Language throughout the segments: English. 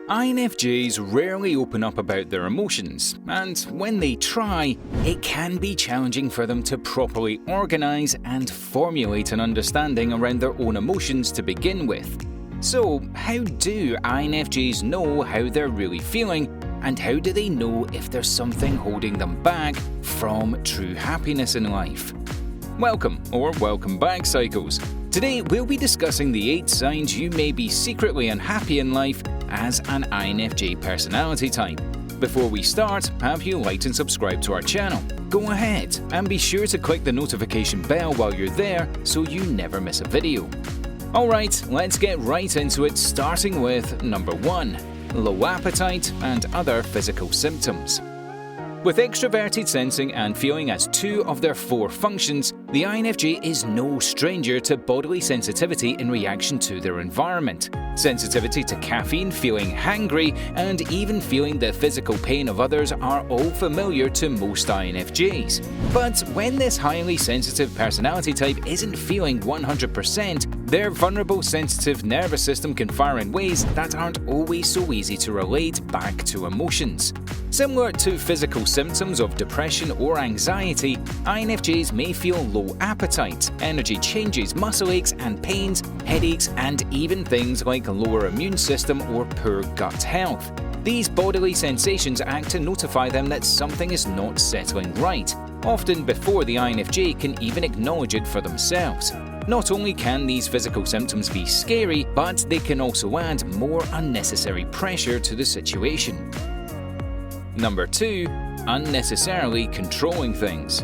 INFJs rarely open up about their emotions, and when they try, it can be challenging for them to properly organize and formulate an understanding around their own emotions to begin with. So, how do INFJs know how they're really feeling, and how do they know if there's something holding them back from true happiness in life? Welcome back, Psychos. Today we'll be discussing the 8 signs you may be secretly unhappy in life as an INFJ personality type. Before we start, have you liked and subscribed to our channel? Go ahead and be sure to click the notification bell while you're there so you never miss a video. Alright, let's get right into it, starting with number 1, low appetite and other physical symptoms. With extroverted sensing and feeling as 2 of their 4 functions, the INFJ is no stranger to bodily sensitivity in reaction to their environment. Sensitivity to caffeine, feeling hangry, and even feeling the physical pain of others are all familiar to most INFJs. But when this highly sensitive personality type isn't feeling 100%, their vulnerable sensitive nervous system can fire in ways that aren't always so easy to relate back to emotions. Similar to physical symptoms of depression or anxiety, INFJs may feel low appetite, energy changes, muscle aches and pains, headaches, and even things like lower immune system or poor gut health. These bodily sensations act to notify them that something is not settling right, often before the INFJ can even acknowledge it for themselves. Not only can these physical symptoms be scary, but they can also add more unnecessary pressure to the situation. Number 2, unnecessarily controlling things.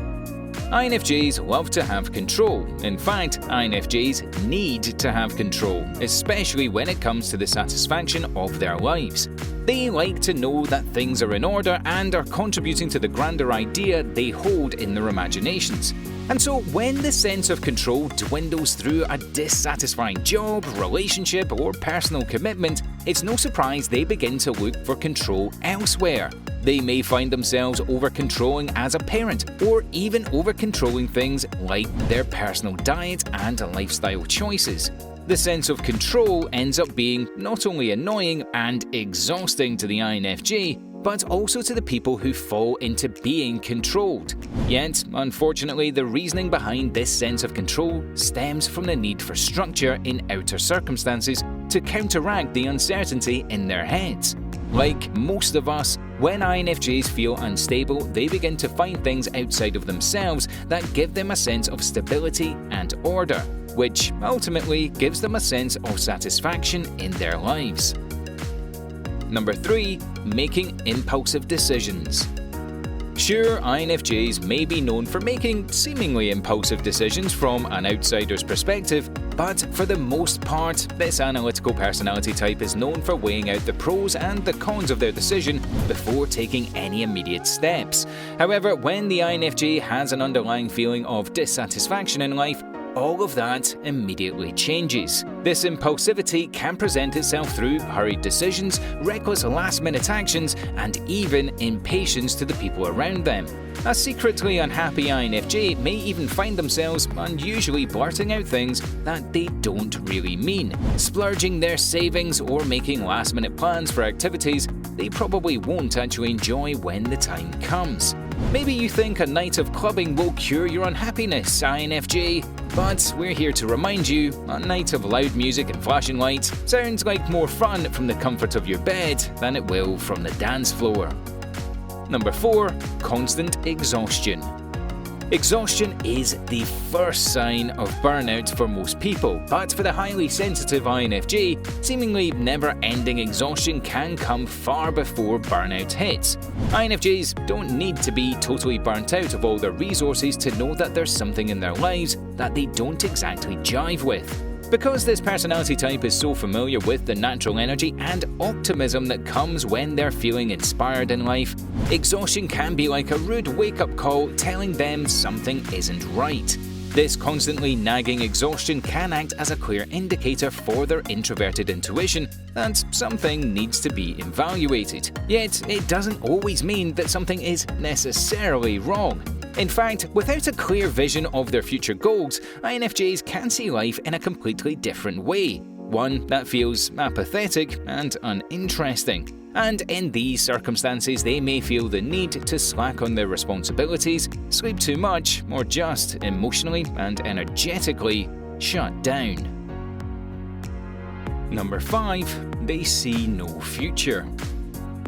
INFJs love to have control. In fact, INFJs need to have control, especially when it comes to the satisfaction of their lives. They like to know that things are in order and are contributing to the grander idea they hold in their imaginations. And so when the sense of control dwindles through a dissatisfying job, relationship, or personal commitment, it's no surprise they begin to look for control elsewhere. They may find themselves over-controlling as a parent, or even over-controlling things like their personal diet and lifestyle choices. The sense of control ends up being not only annoying and exhausting to the INFJ, but also to the people who fall into being controlled. Yet, unfortunately, the reasoning behind this sense of control stems from the need for structure in outer circumstances to counteract the uncertainty in their heads. Like most of us, when INFJs feel unstable, they begin to find things outside of themselves that give them a sense of stability and order, which ultimately gives them a sense of satisfaction in their lives. Number 3, making impulsive decisions. Sure, INFJs may be known for making seemingly impulsive decisions from an outsider's perspective, but for the most part, this analytical personality type is known for weighing out the pros and the cons of their decision before taking any immediate steps. However, when the INFJ has an underlying feeling of dissatisfaction in life, all of that immediately changes. This impulsivity can present itself through hurried decisions, reckless last-minute actions, and even impatience to the people around them. A secretly unhappy INFJ may even find themselves unusually blurting out things that they don't really mean, splurging their savings or making last-minute plans for activities they probably won't actually enjoy when the time comes. Maybe you think a night of clubbing will cure your unhappiness, INFJ, but we're here to remind you, a night of loud music and flashing lights sounds like more fun from the comfort of your bed than it will from the dance floor. Number 4, constant exhaustion. Exhaustion is the first sign of burnout for most people, but for the highly sensitive INFJ, seemingly never-ending exhaustion can come far before burnout hits. INFJs don't need to be totally burnt out of all their resources to know that there's something in their lives that they don't exactly jive with. Because this personality type is so familiar with the natural energy and optimism that comes when they're feeling inspired in life, exhaustion can be like a rude wake-up call telling them something isn't right. This constantly nagging exhaustion can act as a clear indicator for their introverted intuition that something needs to be evaluated. Yet, it doesn't always mean that something is necessarily wrong. In fact, without a clear vision of their future goals, INFJs can see life in a completely different way. one that feels apathetic and uninteresting. And in these circumstances, they may feel the need to slack on their responsibilities, sleep too much, or just emotionally and energetically shut down. Number 5. They see no future.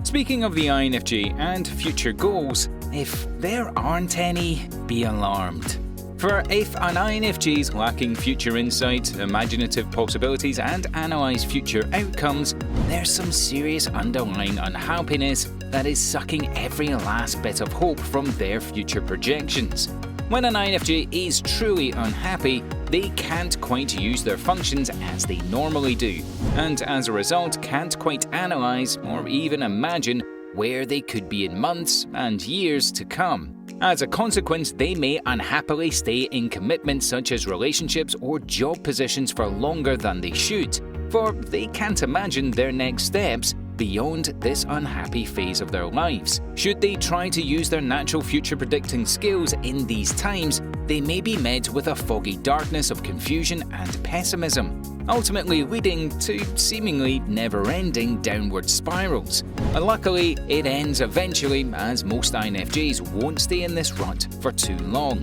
Speaking of the INFJ and future goals, if there aren't any, be alarmed. For if an INFJ is lacking future insight, imaginative possibilities, and analyse future outcomes, there's some serious underlying unhappiness that is sucking every last bit of hope from their future projections. When an INFJ is truly unhappy, they can't quite use their functions as they normally do, and as a result can't quite analyse or even imagine where they could be in months and years to come. As a consequence, they may unhappily stay in commitments such as relationships or job positions for longer than they should, for they can't imagine their next steps beyond this unhappy phase of their lives. Should they try to use their natural future predicting skills in these times, they may be met with a foggy darkness of confusion and pessimism, ultimately leading to seemingly never-ending downward spirals. Luckily, it ends eventually, as most INFJs won't stay in this rut for too long.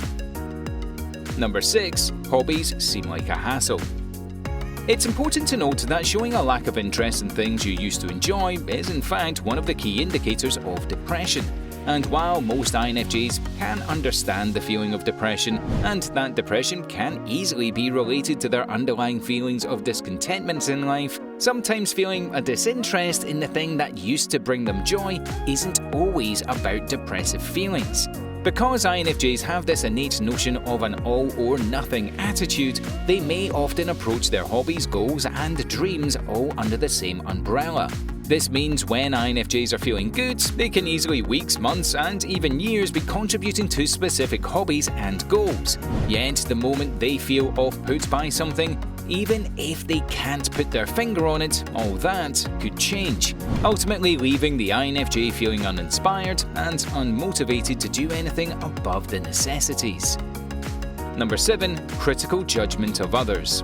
Number 6. Hobbies seem like a hassle. It's important to note that showing a lack of interest in things you used to enjoy is in fact one of the key indicators of depression. And while most INFJs can understand the feeling of depression, and that depression can easily be related to their underlying feelings of discontentment in life, sometimes feeling a disinterest in the thing that used to bring them joy isn't always about depressive feelings. Because INFJs have this innate notion of an all-or-nothing attitude, they may often approach their hobbies, goals, and dreams all under the same umbrella. This means when INFJs are feeling good, they can easily weeks, months, and even years be contributing to specific hobbies and goals. Yet, the moment they feel off-put by something, even if they can't put their finger on it, all that could change, ultimately leaving the INFJ feeling uninspired and unmotivated to do anything above the necessities. Number 7. Critical judgment of others.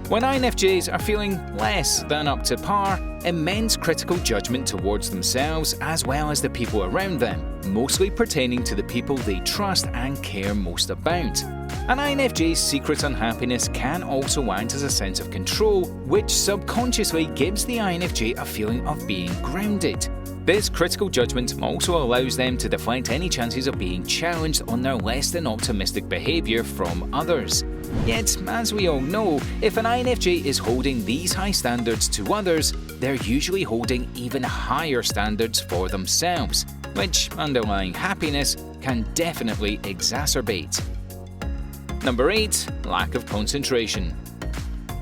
When INFJs are feeling less than up to par, immense critical judgment towards themselves as well as the people around them, mostly pertaining to the people they trust and care most about. An INFJ's secret unhappiness can also act as a sense of control, which subconsciously gives the INFJ a feeling of being grounded. This critical judgment also allows them to deflect any chances of being challenged on their less than optimistic behaviour from others. Yet, as we all know, if an INFJ is holding these high standards to others, they're usually holding even higher standards for themselves, which underlying happiness can definitely exacerbate. Number 8. Lack of concentration.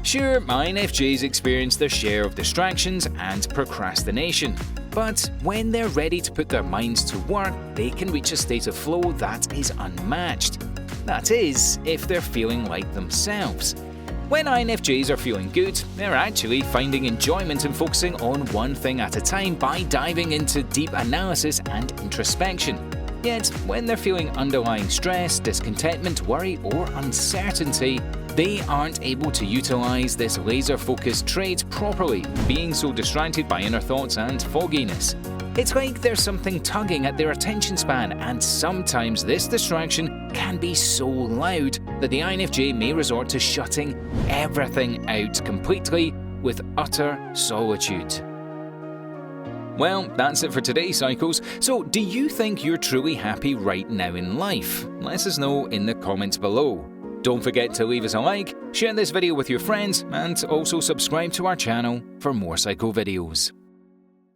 Sure, INFJs experience their share of distractions and procrastination, but when they're ready to put their minds to work, they can reach a state of flow that is unmatched. That is, if they're feeling like themselves. When INFJs are feeling good, they're actually finding enjoyment in focusing on one thing at a time by diving into deep analysis and introspection. Yet, when they're feeling underlying stress, discontentment, worry, or uncertainty, they aren't able to utilize this laser-focused trait properly, being so distracted by inner thoughts and fogginess. It's like there's something tugging at their attention span, and sometimes this distraction can be so loud that the INFJ may resort to shutting everything out completely with utter solitude. Well, that's it for today, Psychos. So, do you think you're truly happy right now in life? Let us know in the comments below. Don't forget to leave us a like, share this video with your friends, and also subscribe to our channel for more Psycho videos.